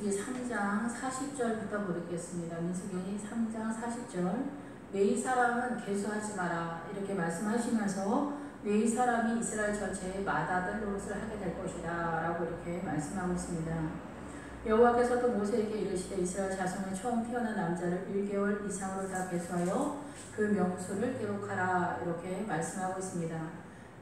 3장 40절부터 보겠습니다. 민수기 3장 40절. 내 사람은 계수하지 마라 이렇게 말씀하시면서 내 사람이 이스라엘 전체에 맏아들 노릇을 하게 될 것이다 라고 이렇게 말씀하고 있습니다. 여호와께서도 모세에게 이르시되 이스라엘 자손의 처음 태어난 남자를 1개월 이상으로 다 계수하여 그 명수를 기록하라 이렇게 말씀하고 있습니다.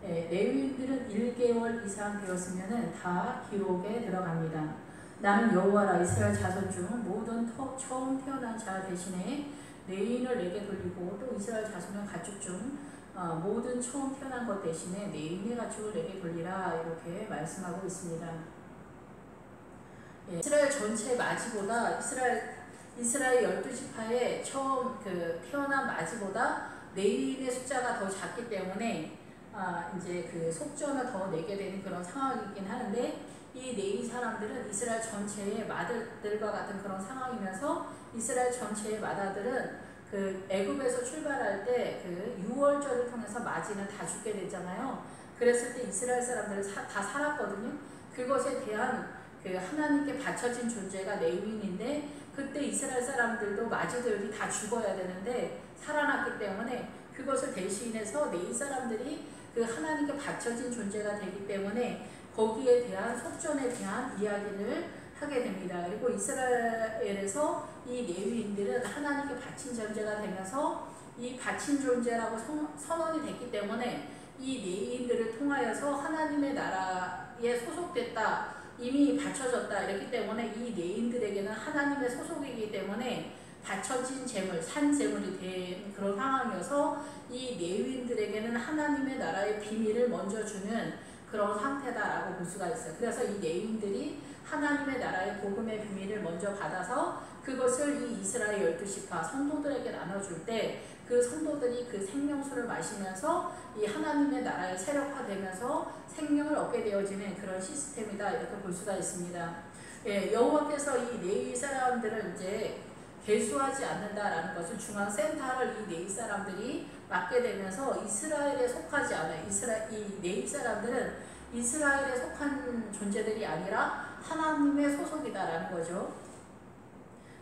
레위인들은 1개월 이상 되었으면 다 기록에 들어갑니다. 나는 여호와라. 이스라엘 자손 중 모든 처음 태어난 자 대신에 레위인을 내게 돌리고 또 이스라엘 자손의 가축 중 모든 처음 태어난 것 대신에 레위인의 가축을 내게 돌리라 이렇게 말씀하고 있습니다. 이스라엘 전체 마지보다 이스라엘 12지파의 처음 태어난 마지보다 레위인의 숫자가 더 작기 때문에 이제 그 속전을 더 내게 되는 그런 상황이긴 하는데, 이 레위 사람들은 이스라엘 전체의 맏아들과 같은 그런 상황이면서 이스라엘 전체의 맏아들은 그 애굽에서 출발할 때 그 유월절을 통해서 맞이는 다 죽게 됐잖아요. 그랬을 때 이스라엘 사람들은 다 살았거든요. 그것에 대한 그 하나님께 바쳐진 존재가 레위인인데, 그때 이스라엘 사람들도 맞이들이 다 죽어야 되는데 살아났기 때문에 그것을 대신해서 레위 사람들이 그 하나님께 바쳐진 존재가 되기 때문에 거기에 대한 속전에 대한 이야기를 하게 됩니다. 그리고 이스라엘에서 이 레위인들은 하나님께 바친 존재가 되면서 이 바친 존재라고 선언이 됐기 때문에 이 레위인들을 통하여서 하나님의 나라에 소속됐다, 이미 바쳐졌다 이렇기 때문에 이 레위인들에게는 하나님의 소속이기 때문에 바쳐진 재물, 산 재물이 된 그런 상황이어서 이 레위인들에게는 하나님의 나라의 비밀을 먼저 주는 그런 상태다라고 볼 수가 있어요. 그래서 이 레위인들이 하나님의 나라의 복음의 비밀을 먼저 받아서 그것을 이 이스라엘 12지파 성도들에게 나눠줄 때 그 성도들이 그 생명수를 마시면서 이 하나님의 나라에 세력화되면서 생명을 얻게 되어지는 그런 시스템이다 이렇게 볼 수가 있습니다. 여호와께서 이 레위 사람들을 이제 계수하지 않는다라는 것은 중앙센터를 이 레위 사람들이 맡게 되면서 이스라엘에 속하지 않아요. 이 레위 사람들은 이스라엘에 속한 존재들이 아니라 하나님의 소속이다라는 거죠.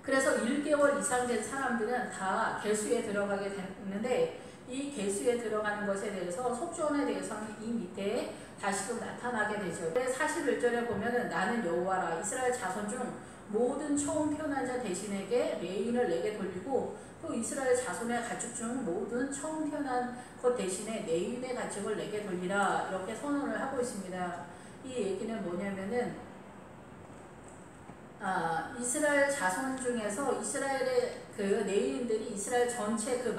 그래서 1개월 이상 된 사람들은 다 계수에 들어가게 됐는데, 이 계수에 들어가는 것에 대해서 속전에 대해서는 이 밑에 다시금 나타나게 되죠. 41절에 보면은 나는 여호와라. 이스라엘 자손 중 모든 처음 태어난 자 대신에게 레위인을 내게 돌리고 또 이스라엘 자손의 가축 중 모든 처음 태어난 것 대신에 레위인의 가축을 내게 돌리라 이렇게 선언을 하고 있습니다. 이 얘기는 뭐냐면은 이스라엘 자손 중에서 이스라엘의 그 레위인들이 이스라엘 전체 그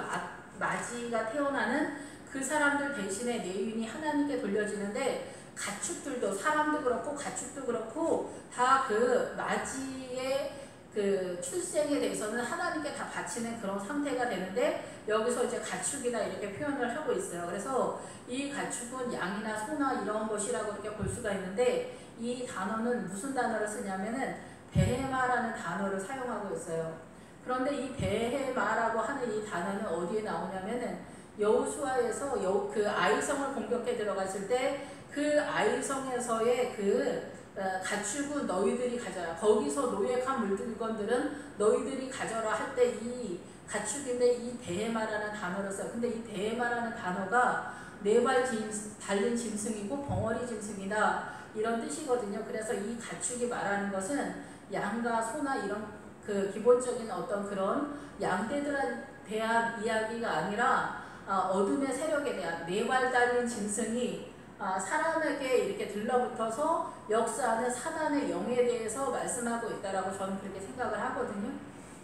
마지가 태어나는 그 사람들 대신에 레위인이 하나님께 돌려지는데, 가축들도 사람도 그렇고 가축도 그렇고 다 그 마지의 그 출생에 대해서는 하나님께 다 바치는 그런 상태가 되는데, 여기서 이제 가축이다 이렇게 표현을 하고 있어요. 그래서 이 가축은 양이나 소나 이런 것이라고 이렇게 볼 수가 있는데, 이 단어는 무슨 단어를 쓰냐면은 베헤마라는 단어를 사용하고 있어요. 그런데 이 베헤마라고 하는 이 단어는 어디에 나오냐면은 여호수아에서 그 아이성을 공격해 들어갔을 때 그 아이성에서의 그 가축은 너희들이 가져라. 거기서 노획한 물건들은 너희들이 가져라 할 때 이 가축인데 이 베헤마라는 단어를 써요. 근데 이 베헤마라는 단어가 4발 달린 짐승이고 벙어리 짐승이다 이런 뜻이거든요. 그래서 이 가축이 말하는 것은 양과 소나 이런 그 기본적인 어떤 그런 양떼들에 대한 이야기가 아니라 어둠의 세력에 대한 4발 달린 짐승이 사람에게 이렇게 들러붙어서 역사하는 사단의 영에 대해서 말씀하고 있다라고 저는 그렇게 생각을 하거든요.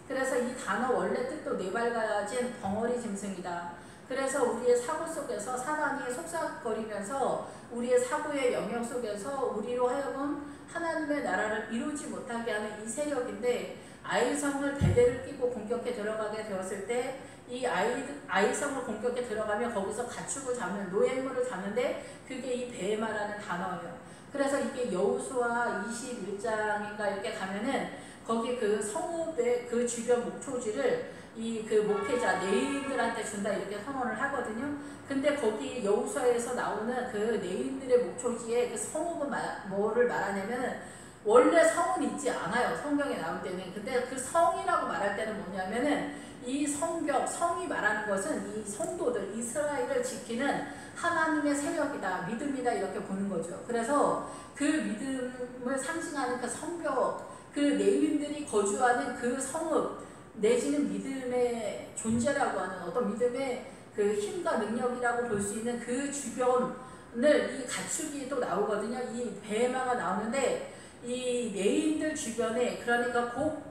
그래서 이 단어 원래 뜻도 4발 가진 벙어리 짐승이다. 그래서 우리의 사고 속에서 사단이 속삭거리면서 우리의 사고의 영역 속에서 우리로 하여금 하나님의 나라를 이루지 못하게 하는 이 세력인데, 아이성을 배대를 끼고 공격해 들어가게 되었을 때 이 아이성을 공격해 들어가면 거기서 가축을 잡는 노획물을 잡는데 그게 이 베헤마라는 단어예요. 그래서 이게 여호수아 21장인가 이렇게 가면은 거기 그 성읍의 그 주변 목초지를 이 그 목회자 레위인들한테 준다 이렇게 선언을 하거든요. 근데 거기 여호수아에서 나오는 그 레위인들의 목초지에 그 성읍은 뭐를 말하냐면은 원래 성은 있지 않아요. 성경에 나올 때는. 근데 그 성이라고 말할 때는 뭐냐면은 이 성벽, 성이 말하는 것은 이 성도들, 이스라엘을 지키는 하나님의 세력이다, 믿음이다 이렇게 보는 거죠. 그래서 그 믿음을 상징하는 그 성벽, 그 레위인들이 거주하는 그 성읍 내지는 믿음의 존재라고 하는 어떤 믿음의 그 힘과 능력이라고 볼 수 있는 그 주변을 이 가축이 또 나오거든요. 이 베마가 나오는데 이 레위인들 주변에 그러니까 곧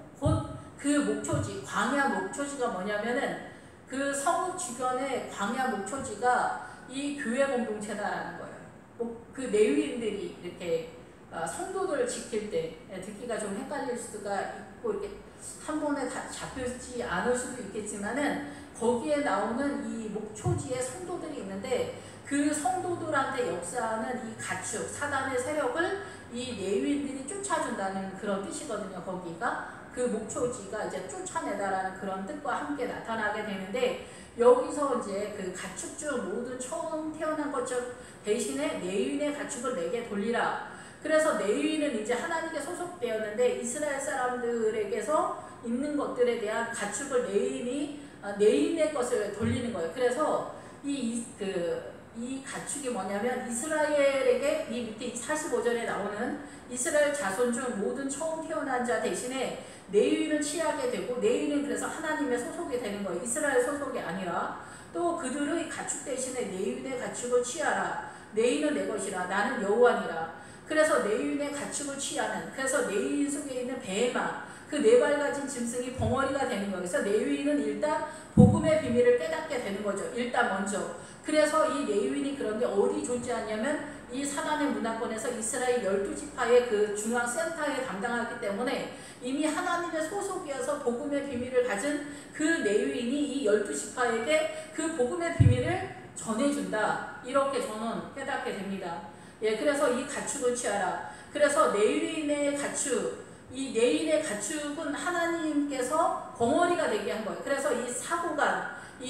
그 목초지, 광야 목초지가 뭐냐면은 그 성읍 주변의 광야 목초지가 이 교회 공동체다라는 거예요. 그 레위인들이 이렇게 성도들을 지킬 때 듣기가 좀 헷갈릴 수가 있고 이렇게 한 번에 다 잡히지 않을 수도 있겠지만은 거기에 나오는 이 목초지에 성도들이 있는데 그 성도들한테 역사하는 이 가축, 사단의 세력을 이 레위인들이 쫓아준다는 그런 뜻이거든요. 거기가 그 목초지가 이제 쫓아내다라는 그런 뜻과 함께 나타나게 되는데 여기서 이제 그 가축 중 모든 처음 태어난 것처럼 대신에 레위인의 가축을 내게 돌리라. 그래서 레위인은 이제 하나님께 소속되었는데 이스라엘 사람들에게서 있는 것들에 대한 가축을 레위인의 것을 돌리는 거예요. 그래서 이 가축이 뭐냐면 이스라엘에게 이 밑에 45절에 나오는 이스라엘 자손 중 모든 처음 태어난 자 대신에 레위인을 취하게 되고 레위인은 그래서 하나님의 소속이 되는 거예요. 이스라엘 소속이 아니라 또 그들의 가축 대신에 레위인의 가축을 취하라. 레위인은 내 것이라 나는 여호와니라. 그래서 레위인의 가축을 취하는 그래서 레위인 속에 있는 베마 그 네 발 가진 짐승이 벙어리가 되는 거예요. 그래서 레위인은 일단 복음의 비밀을 깨닫게 되는 거죠. 일단 먼저. 그래서 이 레위인이 그런데 어디 존재하냐면 이 사단의 문화권에서 이스라엘 12지파의 그 중앙센터에 담당하기 때문에 이미 하나님의 소속이어서 복음의 비밀을 가진 그 레위인이 이 12지파에게 그 복음의 비밀을 전해준다. 이렇게 저는 깨닫게 됩니다. 예, 그래서 이 가축을 취하라. 그래서 레위인의 가축, 이 레위인의 가축은 하나님께서 벙어리가 되게 한 거예요. 그래서 이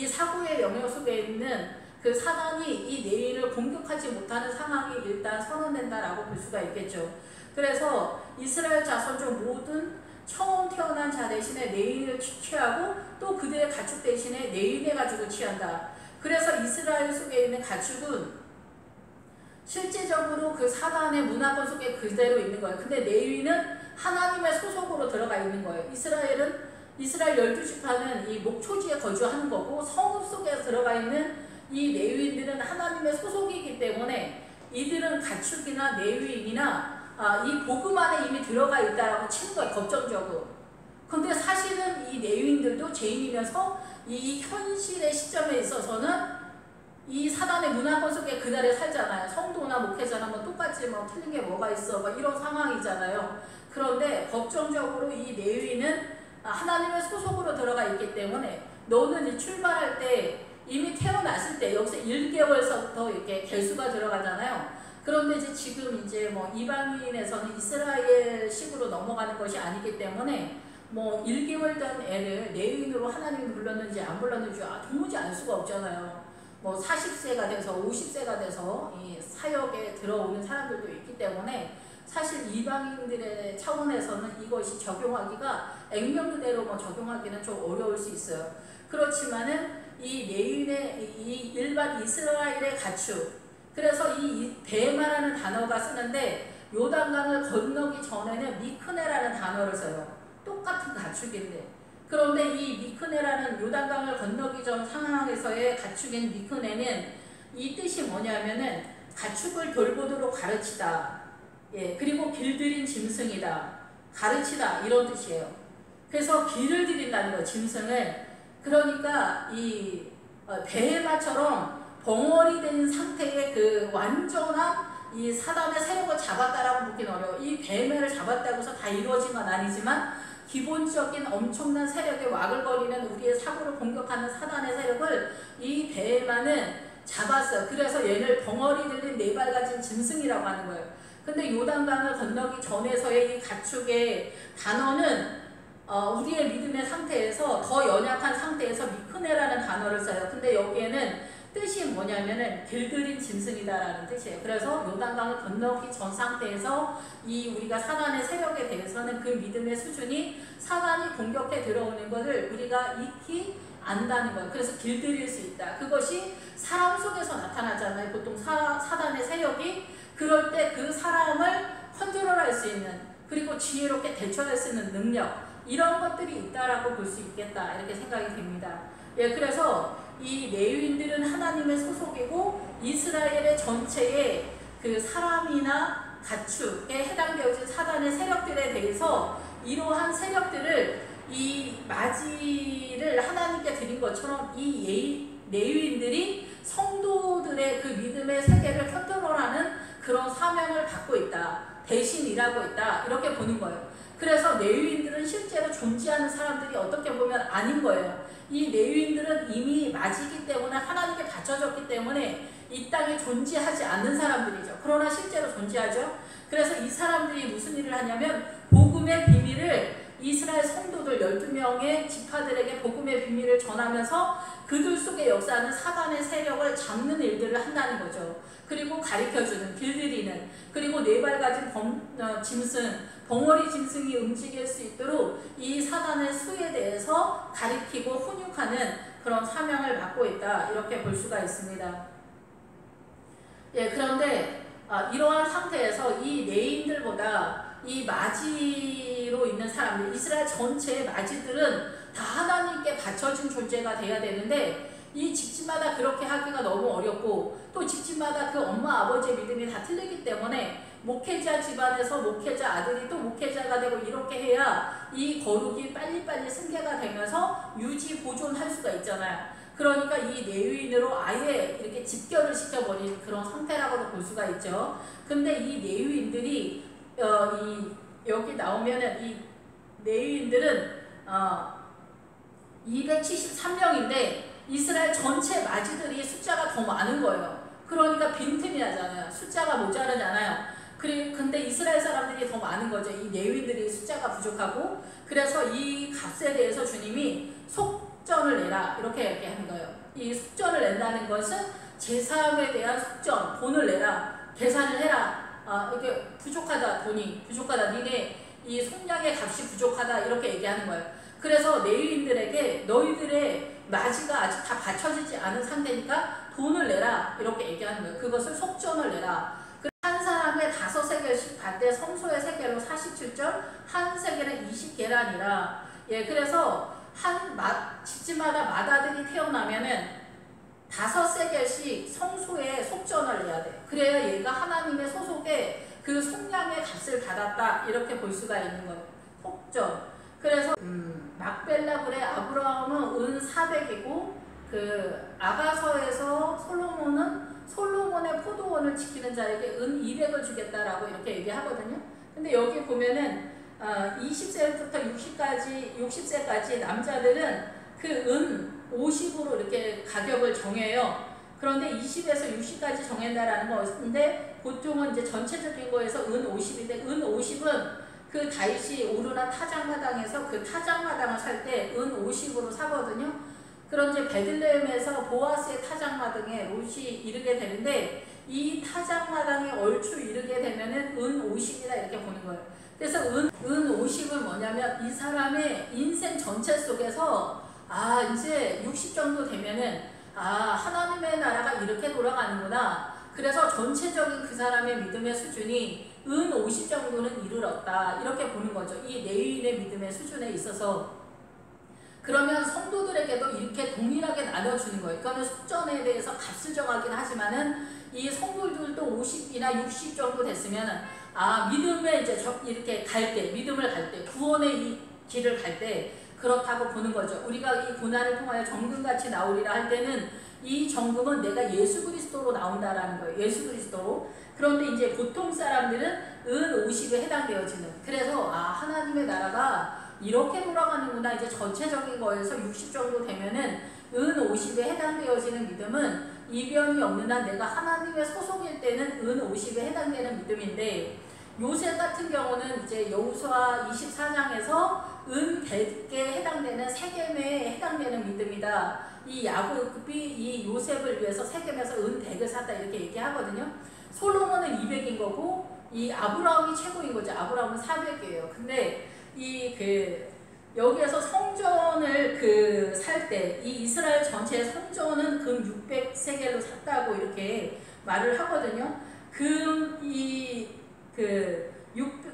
사고의 영역 속에 있는 그 사단이 이 레위인을 공격하지 못하는 상황이 일단 선언된다라고 볼 수가 있겠죠. 그래서 이스라엘 자손 중 모든 처음 태어난 자 대신에 레위인을 취하고 또 그들의 가축 대신에 레위인의 가축을 취한다. 그래서 이스라엘 속에 있는 가축은 실제적으로 그 사단의 문화권 속에 그대로 있는 거예요. 근데 레위인은 하나님의 소속으로 들어가 있는 거예요. 이스라엘 12지파는 이 목초지에 거주하는 거고 성읍 속에 들어가 있는 이 레위인들은 하나님의 소속이기 때문에 이들은 가축이나 레위인이나 이 복음 안에 이미 들어가 있다라고 치는 거예요. 법정적으로. 근데 사실은 이 레위인들도 죄인이면서 이 현실의 시점에 있어서는 이 사단의 문화권 속에 그날에 살잖아요. 성도나 목회자나 뭐 똑같이 뭐 틀린 게 뭐가 있어 뭐 이런 상황이잖아요. 그런데 법정적으로 이 레위인은 하나님의 소속으로 들어가 있기 때문에 너는 출발할 때 이미 태어났을 때 여기서 1개월서부터 이렇게 개수가 들어가잖아요. 그런데 지금 뭐 이방인에서는 이스라엘식으로 넘어가는 것이 아니기 때문에 뭐 1개월 된 애를 레위인으로 하나님이 불렀는지 안 불렀는지 도무지 알 수가 없잖아요. 뭐 40세가 돼서 50세가 돼서 이 사역에 들어오는 사람들도 있기 때문에 사실 이방인들의 차원에서는 이것이 적용하기가 액면 그대로 적용하기는 좀 어려울 수 있어요. 그렇지만은 이 레위인의 이 일반 이스라엘의 가축, 그래서 이 베마라는 단어가 쓰는데 요단강을 건너기 전에는 미크네라는 단어를 써요. 똑같은 가축인데. 그런데 이 미크네라는 요단강을 건너기 전 상황에서의 가축인 미크네는 이 뜻이 뭐냐면은 가축을 돌보도록 가르치다. 예, 그리고 길들인 짐승이다. 가르치다. 이런 뜻이에요. 그래서 길을 들인다는 거예요. 짐승을. 그러니까 이 베헤마처럼 벙어리 된 상태의 그 완전한 이 사단의 세력을 잡았다라고 보기는 어려워요. 이 베헤마를 잡았다고 해서 다 이루어진 건 아니지만 기본적인 엄청난 세력에 와글거리는 우리의 사고를 공격하는 사단의 세력을 이 베헤마는 잡았어요. 그래서 얘를 벙어리 들린 네 발 가진 짐승이라고 하는 거예요. 근데 요단강을 건너기 전에서의 이 가축의 단어는 우리의 믿음의 상태에서 더 연약한 상태에서 미크네라는 단어를 써요. 근데 여기에는 뜻이 뭐냐면은 길들인 짐승이다라는 뜻이에요. 그래서 요단강을 건너기 전 상태에서 이 우리가 사단의 세력에 대해서는 그 믿음의 수준이 사단이 공격해 들어오는 것을 우리가 익히 안다는 거예요. 그래서 길들일 수 있다. 그것이 사람 속에서 나타나잖아요. 보통 사단의 세력이 그럴 때 그 사람을 컨트롤할 수 있는, 그리고 지혜롭게 대처할 수 있는 능력, 이런 것들이 있다라고 볼 수 있겠다, 이렇게 생각이 됩니다. 예, 그래서 이 레위인들은 하나님의 소속이고 이스라엘의 전체의 그 사람이나 가축에 해당되어진 사단의 세력들에 대해서 이러한 세력들을 이 맞이를 하나님께 드린 것처럼 이 레위인들이 성도들의 그 믿음의 세계를 컨트롤하는 그런 사명을 받고 있다, 대신 일하고 있다, 이렇게 보는 거예요. 그래서 레위인들은 실제로 존재하는 사람들이 어떻게 보면 아닌 거예요. 이 레위인들은 이미 맞이기 때문에 하나님께 바쳐졌기 때문에 이 땅에 존재하지 않는 사람들이죠. 그러나 실제로 존재하죠. 그래서 이 사람들이 무슨 일을 하냐면 복음의 비밀을 이스라엘 성도들 12명의 지파들에게 복음의 비밀을 전하면서 그들 속에 역사하는 사단의 세력을 잡는 일들을 한다는 거죠. 그리고 가르쳐주는, 길들이는, 그리고 4발 가진 짐승, 벙어리 짐승이 움직일 수 있도록 이 사단의 수에 대해서 가리키고 훈육하는 그런 사명을 받고 있다, 이렇게 볼 수가 있습니다. 예, 그런데 이러한 상태에서 이 레위인들보다 이 마지로 있는 사람들, 이스라엘 전체의 마지들은 다 하나님께 바쳐진 존재가 돼야 되는데 이 집집마다 그렇게 하기가 너무 어렵고 또 집집마다 그 엄마 아버지의 믿음이 다 틀리기 때문에 목회자 집안에서 목회자 아들이 또 목회자가 되고 이렇게 해야 이 거룩이 빨리빨리 승계가 되면서 유지 보존할 수가 있잖아요. 그러니까 이 레위인으로 아예 이렇게 집결을 시켜버린 그런 상태라고도 볼 수가 있죠. 근데 이 레위인들이 여기 나오면은 이 레위인들은 273명인데 이스라엘 전체 마지들이 숫자가 더 많은 거예요. 그러니까 빈틈이 나잖아요. 숫자가 모자르잖아요. 근데 이스라엘 사람들이 더 많은 거죠. 이 레위인들이 숫자가 부족하고, 그래서 이 값에 대해서 주님이 속전을 내라, 이렇게 얘기하는 거예요. 이 속전을 낸다는 것은 제사함에 대한 속전, 돈을 내라, 계산을 해라. 이게 부족하다, 돈이 부족하다, 니네 이 속량의 값이 부족하다, 이렇게 얘기하는 거예요. 그래서 레위인들에게 너희들의 마지가 아직 다 받쳐지지 않은 상태니까 돈을 내라, 이렇게 얘기하는 거예요. 그것을 속전을 내라. 한 사람에 5세겔씩 받되 성소의 세겔로 47절, 한 세겔은 20계란이라. 예, 그래서 집집마다 마다들이 태어나면은 5세겔씩 성소에 속전을 내야 돼. 그래야 얘가 하나님의 소속에 그 속량의 값을 받았다, 이렇게 볼 수가 있는 거예요. 속전. 그래서 막벨라 그래, 아브라함은 은 400이고 그 아가서에서 솔로몬의 포도원을 지키는 자에게 은 200을 주겠다라고 이렇게 얘기하거든요. 근데 여기 보면은 20세부터 60세까지 남자들은 그 은 50으로 이렇게 가격을 정해요. 그런데 20에서 60까지 정한다라는 것인데 보통은 이제 전체적인 거에서 은 50인데 은 50은 그 다윗이 오르나 타작마당에서 그 타작마당을 살 때 은 50으로 사거든요. 그런데 베들레헴에서 보아스의 타작마당에 롯이 이르게 되는데 이 타작마당에 얼추 이르게 되면은 은 50이다, 이렇게 보는 거예요. 그래서 은 50은 뭐냐면 이 사람의 인생 전체 속에서 이제 60 정도 되면은 하나님의 나라가 이렇게 돌아가는구나. 그래서 전체적인 그 사람의 믿음의 수준이 은 50 정도는 이르렀다, 이렇게 보는 거죠. 이 레위인의 믿음의 수준에 있어서. 그러면 성도들에게도 이렇게 동일하게 나눠주는 거예요. 그러니까 속전에 대해서 값을 정하긴 하지만은 이 성도들도 50이나 60 정도 됐으면은 믿음에 이제 이렇게 갈 때, 믿음을 갈 때, 구원의 이 길을 갈 때 그렇다고 보는 거죠. 우리가 이 고난을 통하여 정금같이 나오리라 할 때는 이 정금은 내가 예수 그리스도로 나온다라는 거예요. 예수 그리스도로. 그런데 이제 보통 사람들은 은 50에 해당되어지는. 그래서 하나님의 나라가 이렇게 돌아가는구나. 이제 전체적인 거에서 60 정도 되면은 은 50에 해당되어지는 믿음은 이변이 없는 한 내가 하나님의 소속일 때는 은 50에 해당되는 믿음인데, 요셉 같은 경우는 이제 여호수아 24장에서 은 100개에 해당되는 세겜에 해당되는 믿음이다, 이 야곱이 이 요셉을 위해서 세겜에서 은 100을 샀다 이렇게 얘기하거든요. 솔로몬은 200인 거고 이 아브라함이 최고인 거죠. 아브라함은 400이에요. 근데 여기에서 성전을 살 때 이 이스라엘 전체의 성전은 금 600세겔로 샀다고 이렇게 말을 하거든요.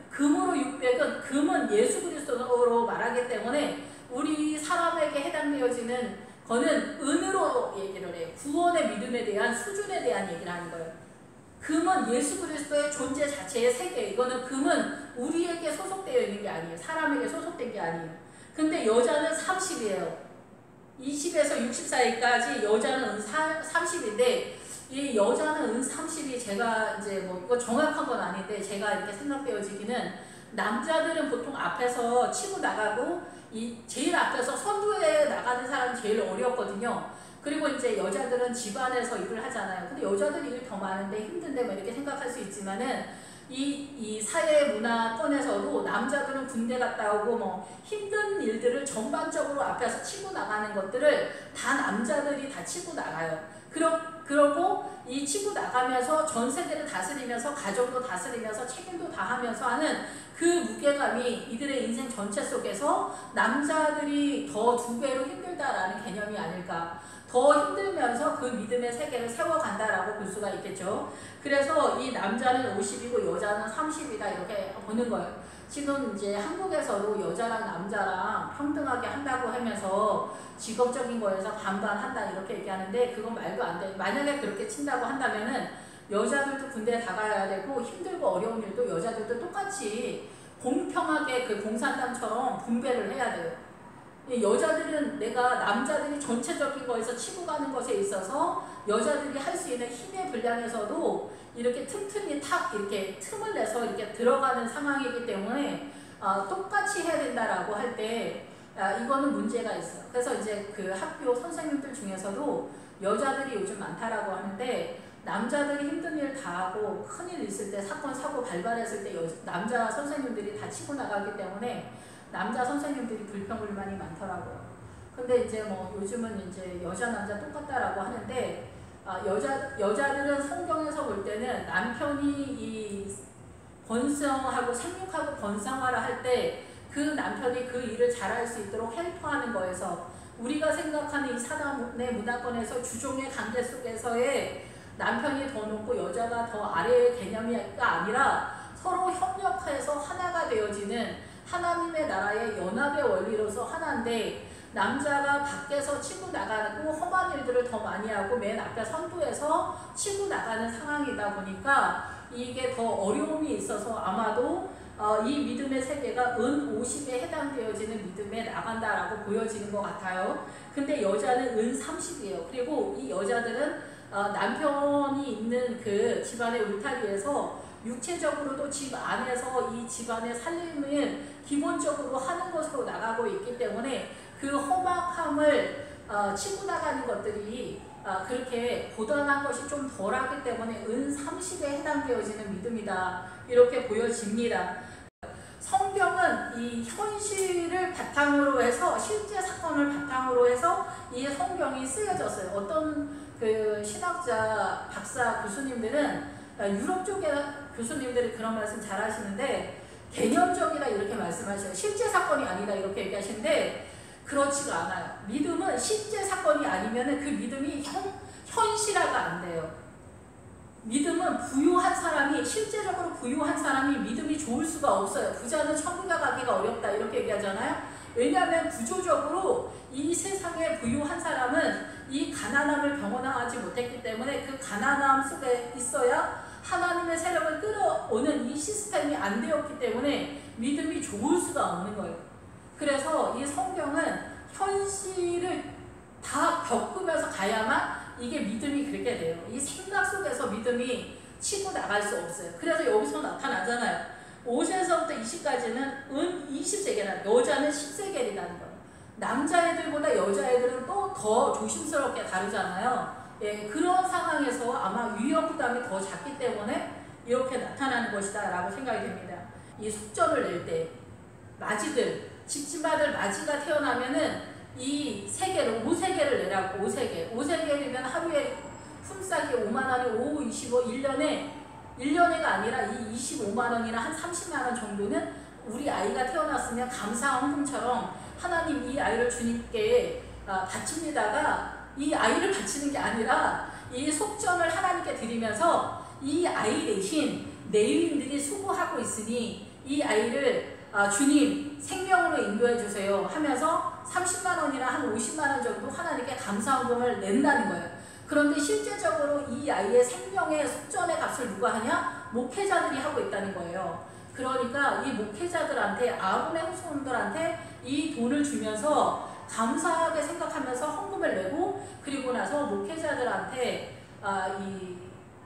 금으로 600은 금은 예수 그리스도로 말하기 때문에 우리 사람에게 해당되어지는 거는 은으로 얘기를 해요. 구원의 믿음에 대한 수준에 대한 얘기를 하는 거예요. 금은 예수 그리스도의 존재 자체의 세계. 이거는 금은 우리에게 소속되어 있는 게 아니에요. 사람에게 소속된 게 아니에요. 근데 여자는 30이에요. 20에서 60 사이까지 여자는 은 30인데 이 여자는 은 30이 제가 이제 뭐 이거 정확한 건 아닌데 제가 이렇게 생각되어지기는 남자들은 보통 앞에서 치고 나가고 이 제일 앞에서 선두에 나가는 사람이 제일 어렵거든요. 그리고 이제 여자들은 집안에서 일을 하잖아요. 근데 여자들이 일이 더 많은데 힘든데 뭐 이렇게 생각할 수 있지만은 이 사회 문화권에서도 남자들은 군대 갔다 오고 뭐 힘든 일들을 전반적으로 앞에서 치고 나가는 것들을 다 남자들이 다 치고 나가요. 그러고 이 치고 나가면서 전 세대를 다스리면서 가정도 다스리면서 책임도 다 하면서 하는 그 무게감이 이들의 인생 전체 속에서 남자들이 더 2배로 힘들다라는 개념이 아닐까. 더 힘들면서 그 믿음의 세계를 세워간다라고 볼 수가 있겠죠. 그래서 이 남자는 50이고 여자는 30이다 이렇게 보는 거예요. 지금 이제 한국에서도 여자랑 남자랑 평등하게 한다고 하면서 직업적인 거에서 반반한다 이렇게 얘기하는데 그건 말도 안 돼. 만약에 그렇게 친다고 한다면은 여자들도 군대에 나가야 되고 힘들고 어려운 일도 여자들도 똑같이 공평하게 그 공산당처럼 분배를 해야 돼요. 여자들은 내가 남자들이 전체적인 거에서 치고 가는 것에 있어서 여자들이 할 수 있는 힘의 분량에서도 이렇게 틈틈이 이렇게 틈을 내서 이렇게 들어가는 상황이기 때문에 똑같이 해야 된다라고 할 때 이거는 문제가 있어요. 그래서 이제 그 학교 선생님들 중에서도 여자들이 요즘 많다라고 하는데 남자들이 힘든 일 다 하고 큰일 있을 때 사건 사고 발발했을 때 남자 선생님들이 다 치고 나가기 때문에 남자 선생님들이 불평불만이 많더라고요. 근데 이제 뭐 요즘은 이제 여자 남자 똑같다라고 하는데 여자들은 성경에서 볼 때는 남편이 이 번성하고 생육하고 번성하라 할 때 그 남편이 그 일을 잘할 수 있도록 헬퍼하는 거에서 우리가 생각하는 이 사단의 문화권에서 주종의 관계 속에서의 남편이 더 높고 여자가 더 아래의 개념이 아니라 서로 협력해서 하나가 되어지는 하나님의 나라의 연합의 원리로서 하나인데 남자가 밖에서 치고 나가고 험한 일들을 더 많이 하고 맨 앞에 선두에서 치고 나가는 상황이다 보니까 이게 더 어려움이 있어서 아마도 이 믿음의 세계가 은 50에 해당되어지는 믿음에 나간다라고 보여지는 것 같아요. 근데 여자는 은 30이에요. 그리고 이 여자들은 남편이 있는 그 집안의 울타리에서 육체적으로도 집 안에서 이 집안의 살림을 기본적으로 하는 것으로 나가고 있기 때문에 그 험악함을 치고 나가는 것들이 그렇게 고단한 것이 좀 덜하기 때문에 은 30에 해당되어지는 믿음이다 이렇게 보여집니다. 성경은 이 현실을 바탕으로 해서 실제 사건을 바탕으로 해서 이 성경이 쓰여졌어요. 어떤 그 신학자 박사 교수님들은 유럽 쪽의 교수님들이 그런 말씀 잘 하시는데 개념적이다 이렇게 말씀하셔요. 실제 사건이 아니다 이렇게 얘기하시는데 그렇지가 않아요. 믿음은 실제 사건이 아니면 그 믿음이 현실화가 안 돼요. 믿음은 부유한 사람이 실제적으로 부유한 사람이 믿음이 좋을 수가 없어요. 부자는 천국에 가기가 어렵다 이렇게 얘기하잖아요. 왜냐하면 구조적으로 이 세상에 부유한 사람은 이 가난함을 경험하지 못했기 때문에 그 가난함 속에 있어야 하나님의 세력을 끌어오는 이 시스템이 안 되었기 때문에 믿음이 좋을 수가 없는 거예요. 그래서 이 성경은 현실을 다 겪으면서 가야만 이게 믿음이 그렇게 돼요. 이 생각 속에서 믿음이 치고 나갈 수 없어요. 그래서 여기서 나타나잖아요. 5세에서부터 20까지는 은 20세겔이나 여자는 10세겔이라는 거예요. 남자애들보다 여자애들은 또 더 조심스럽게 다루잖아요. 예, 그런 상황에서 아마 위험 부담이 더 작기 때문에 이렇게 나타나는 것이다 라고 생각이 됩니다. 이 속전을 낼 때 맞이들 집집마들 맞이가 태어나면은 이 세계를 5세계를 내라고. 5세계면 하루에 품삯이 5만원이 5, 25, 1년에가 아니라 이 25만원이나 한 30만원 정도는 우리 아이가 태어났으면 감사 헌금처럼 하나님 이 아이를 주님께 바칩니다가 이 아이를 바치는 게 아니라 이 속전을 하나님께 드리면서 이 아이 대신 레위인들이 수고하고 있으니 이 아이를 주님 생명으로 인도해 주세요 하면서 30만원이나 한 50만원 정도 하나님께 감사헌금을 낸다는 거예요. 그런데 실제적으로 이 아이의 생명의 속전의 값을 누가 하냐? 목회자들이 하고 있다는 거예요. 그러니까 이 목회자들한테, 아론의 후손들한테 이 돈을 주면서 감사하게 생각하면서 헌금을 내고, 그리고 나서 목회자들한테 이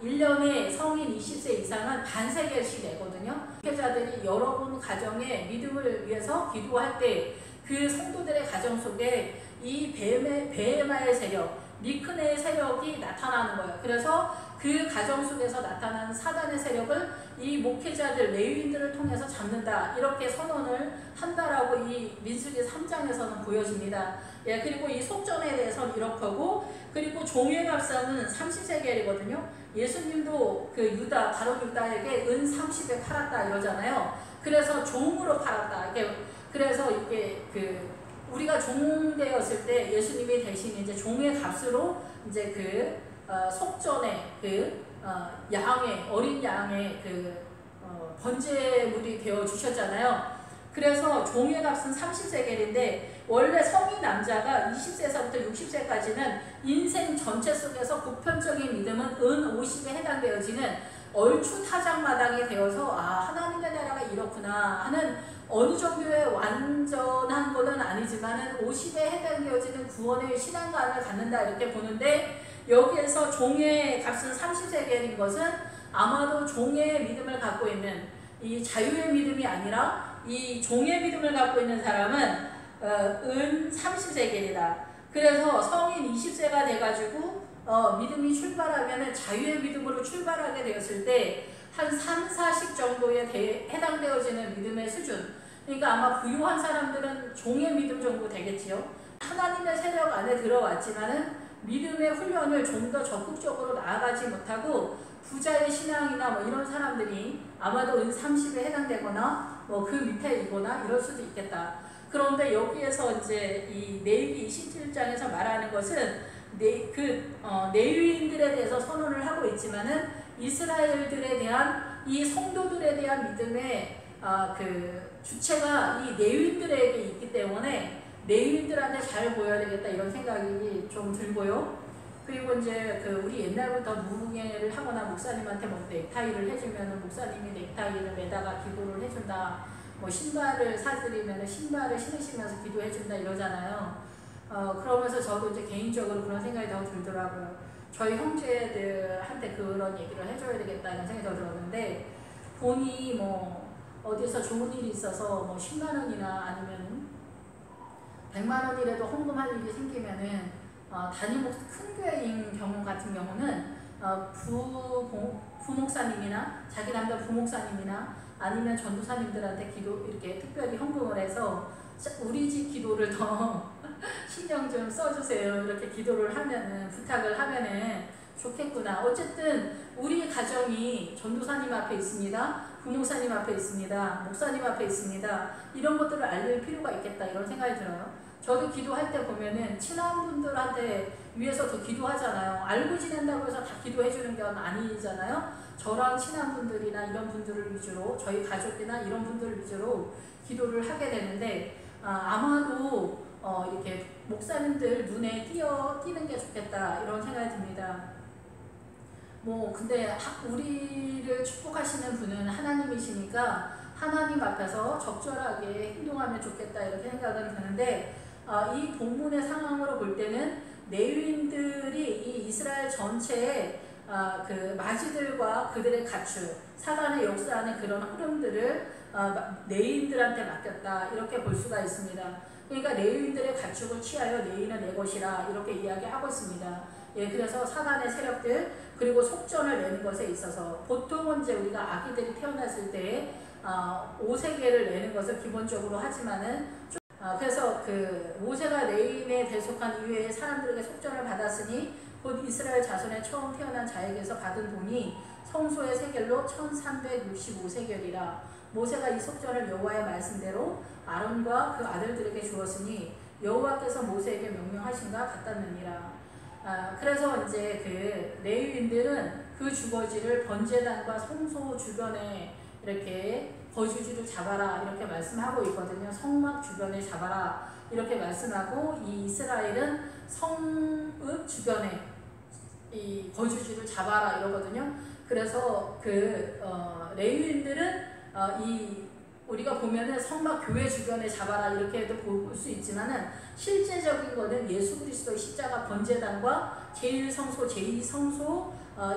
1년에 성인 20세 이상은 반세겔씩 내거든요. 목회자들이 여러분 가정의 믿음을 위해서 기도할 때 그 성도들의 가정 속에 이 베헤마의 세력, 미크네의 세력이 나타나는 거예요. 그래서 그 가정 속에서 나타나는 사단의 세력을 이 목회자들, 레위인들을 통해서 잡는다. 이렇게 선언을 한다라고 이 민수기 3장에서는 보여집니다. 예, 그리고 이 속전에 대해서는 이렇고, 그리고 종의 값은 30세겔이거든요. 예수님도 그 유다, 바로 유다에게 은 30에 팔았다 이러잖아요. 그래서 종으로 팔았다. 그래서 이게 우리가 종 되었을 때 예수님이 대신 이제 종의 값으로 이제 속전에 양의, 어린 양의 번제물이 되어 주셨잖아요. 그래서 종의 값은 30세겔인데 원래 성인 남자가 20세에서부터 60세까지는 인생 전체 속에서 보편적인 믿음은 은 50에 해당되어지는 얼추 타작마당이 되어서 하나님의 나라가 이렇구나 하는 어느 정도의 완전한 것은 아니지만은 50에 해당되어지는 구원의 신앙관을 갖는다 이렇게 보는데, 여기에서 종의 값은 30세겔인 것은 아마도 종의 믿음을 갖고 있는 이 자유의 믿음이 아니라 이 종의 믿음을 갖고 있는 사람은 은 30세겔이다. 그래서 성인 20세가 돼가지고 믿음이 출발하면 자유의 믿음으로 출발하게 되었을 때 한 3, 40 정도에 해당되어지는 믿음의 수준. 그러니까 아마 부유한 사람들은 종의 믿음 정도 되겠지요. 하나님의 세력 안에 들어왔지만은 믿음의 훈련을 좀 더 적극적으로 나아가지 못하고 부자의 신앙이나 뭐 이런 사람들이 아마도 은 30에 해당되거나 뭐 그 밑에이거나 이럴 수도 있겠다. 그런데 여기에서 이제 이 레위기 27장에서 말하는 것은 레위인들에 대해서 선언을 하고 있지만은 이스라엘들에 대한 이 성도들에 대한 믿음의 주체가 이 레위인들에게 있기 때문에 레위인들한테 잘 보여야 되겠다 이런 생각이 좀 들고요. 그리고 이제 우리 옛날부터 무궁예를 하거나 목사님한테 뭐 넥타이를 해주면 목사님이 넥타이를 매다가 기도를 해준다. 뭐 신발을 사드리면 신발을 신으시면서 기도해준다 이러잖아요. 그러면서 저도 이제 개인적으로 그런 생각이 더 들더라고요. 저희 형제들한테 그런 얘기를 해줘야 되겠다는 생각이 더 들었는데, 돈이 뭐 어디서 좋은 일이 있어서 뭐 10만 원이나 아니면 100만 원이라도 헌금할 일이 생기면은 단임 큰 교회인 경우 같은 경우는 부목사님이나 자기 남자 부목사님이나 아니면 전도사님들한테 이렇게 특별히 헌금을 해서 우리 집 기도를 더 신경 좀 써주세요 이렇게 기도를 하면은, 부탁을 하면은 좋겠구나. 어쨌든 우리 가정이 전도사님 앞에 있습니다. 부목사님 앞에 있습니다. 목사님 앞에 있습니다. 이런 것들을 알릴 필요가 있겠다 이런 생각이 들어요. 저도 기도할 때 보면은 친한 분들한테 위해서 더 기도하잖아요. 알고 지낸다고 해서 다 기도해 주는 건 아니잖아요. 저랑 친한 분들이나 이런 분들을 위주로, 저희 가족이나 이런 분들을 위주로 기도를 하게 되는데, 아마도 이렇게 목사님들 눈에 띄는 게 좋겠다 이런 생각이 듭니다. 뭐 근데 우리를 축복하시는 분은 하나님이시니까 하나님 앞에서 적절하게 행동하면 좋겠다 이렇게 생각은 드는데, 이 본문의 상황으로 볼 때는 레위인들이 이 이스라엘 전체에 마지들과 그들의 가축, 사단의 역사하는 그런 흐름들을 레위인들한테 맡겼다 이렇게 볼 수가 있습니다. 그러니까 레위인들의 가축을 취하여 레위는 내 것이라 이렇게 이야기하고 있습니다. 예, 그래서 사단의 세력들 그리고 속전을 내는 것에 있어서 보통은 이제 우리가 아기들이 태어났을 때 5세계를 내는 것을 기본적으로 하지만은 그래서 모세가 레인에 대속한 이후에 사람들에게 속전을 받았으니 곧 이스라엘 자손의 처음 태어난 자에게서 받은 돈이 성소의 세겔로 1365세겔이라. 모세가 이 속전을 여호와의 말씀대로 아론과 그 아들들에게 주었으니 여호와께서 모세에게 명령하신가 같았느니라. 그래서 이제 그 레위인들은 그 주거지를 번제단과 성소 주변에 이렇게 거주지를 잡아라 이렇게 말씀하고 있거든요. 성막 주변에 잡아라 이렇게 말씀하고, 이 이스라엘은 성읍 주변에 이 거주지를 잡아라 이러거든요. 그래서 그 레위인들은 이 우리가 보면은 성막 교회 주변에 잡아라 이렇게도 볼 수 있지만은 실제적인 거는 예수 그리스도의 십자가 번제단과 제1성소, 제2성소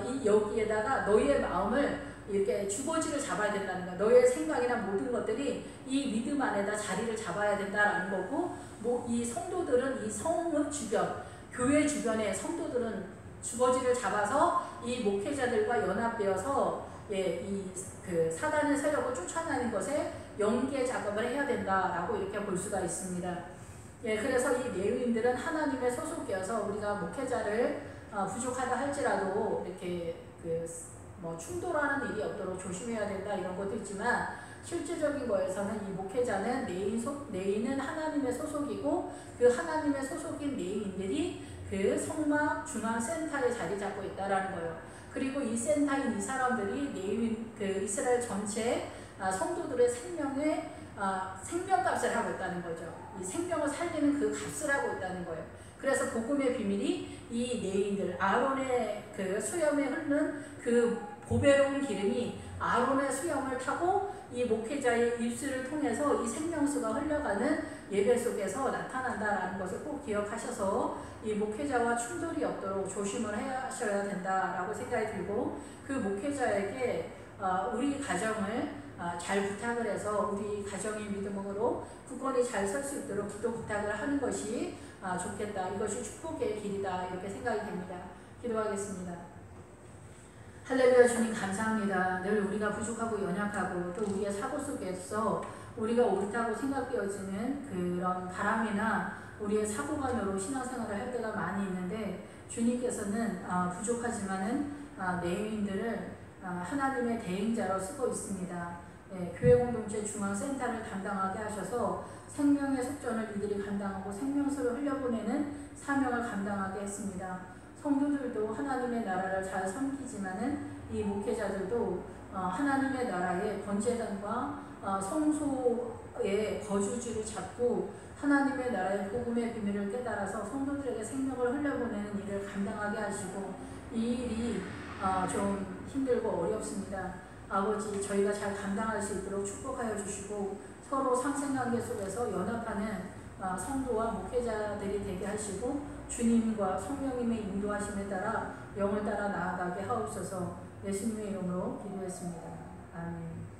이 여기에다가 너희의 마음을 이렇게 주거지를 잡아야 된다는 거야. 너의 생각이나 모든 것들이 이 믿음 안에다 자리를 잡아야 된다라는 거고, 뭐 이 성도들은 이 성읍 주변, 교회 주변에 성도들은 주거지를 잡아서 이 목회자들과 연합되어서 이 그 사단의 세력을 쫓아내는 것에 연계 작업을 해야 된다라고 이렇게 볼 수가 있습니다. 그래서 이 레위인들은 하나님의 소속이어서 우리가 목회자를 부족하다 할지라도 이렇게 뭐 충돌하는 일이 없도록 조심해야 된다 이런 것도 있지만, 실질적인 거에서는 이 목회자는 레위는 하나님의 소속이고, 그 하나님의 소속인 레위인들이 그 성막 중앙 센터에 자리 잡고 있다라는 거예요. 그리고 이 센터인 이 사람들이 레위인 그 이스라엘 전체 성도들의 생명값을 하고 있다는 거죠. 이 생명을 살리는 그 값을 하고 있다는 거예요. 그래서 복음의 비밀이 이 레위인들, 아론의 그 수염에 흐르는 그 보배로운 기름이 아론의 수염을 타고 이 목회자의 입술을 통해서 이 생명수가 흘러가는 예배 속에서 나타난다라는 것을 꼭 기억하셔서 이 목회자와 충돌이 없도록 조심을 하셔야 된다라고 생각이 들고, 그 목회자에게 우리 가정을 잘 부탁을 해서 우리 가정의 믿음으로 굳건히 잘 설 수 있도록 기도 부탁을 하는 것이 좋겠다. 이것이 축복의 길이다 이렇게 생각이 됩니다. 기도하겠습니다. 할렐루야. 주님 감사합니다. 늘 우리가 부족하고 연약하고 또 우리의 사고 속에서 우리가 옳다고 생각되어지는 그런 바람이나 우리의 사고관으로 신앙생활을 할 때가 많이 있는데, 주님께서는 부족하지만은 레위인들을 하나님의 대행자로 쓰고 있습니다. 교회 공동체 중앙센터를 담당하게 하셔서 생명의 속전을 이들이 감당하고 생명수를 흘려보내는 사명을 감당하게 했습니다. 성도들도 하나님의 나라를 잘 섬기지만은 이 목회자들도 하나님의 나라의 번제단과 성소의 거주지를 잡고 하나님의 나라의 복음의 비밀을 깨달아서 성도들에게 생명을 흘려보내는 일을 감당하게 하시고, 이 일이 좀 힘들고 어렵습니다. 아버지, 저희가 잘 감당할 수 있도록 축복하여 주시고, 서로 상생관계 속에서 연합하는 성도와 목회자들이 되게 하시고, 주님과 성령님의 인도하심에 따라 영을 따라 나아가게 하옵소서. 예수님의 이름으로 기도했습니다. 아멘.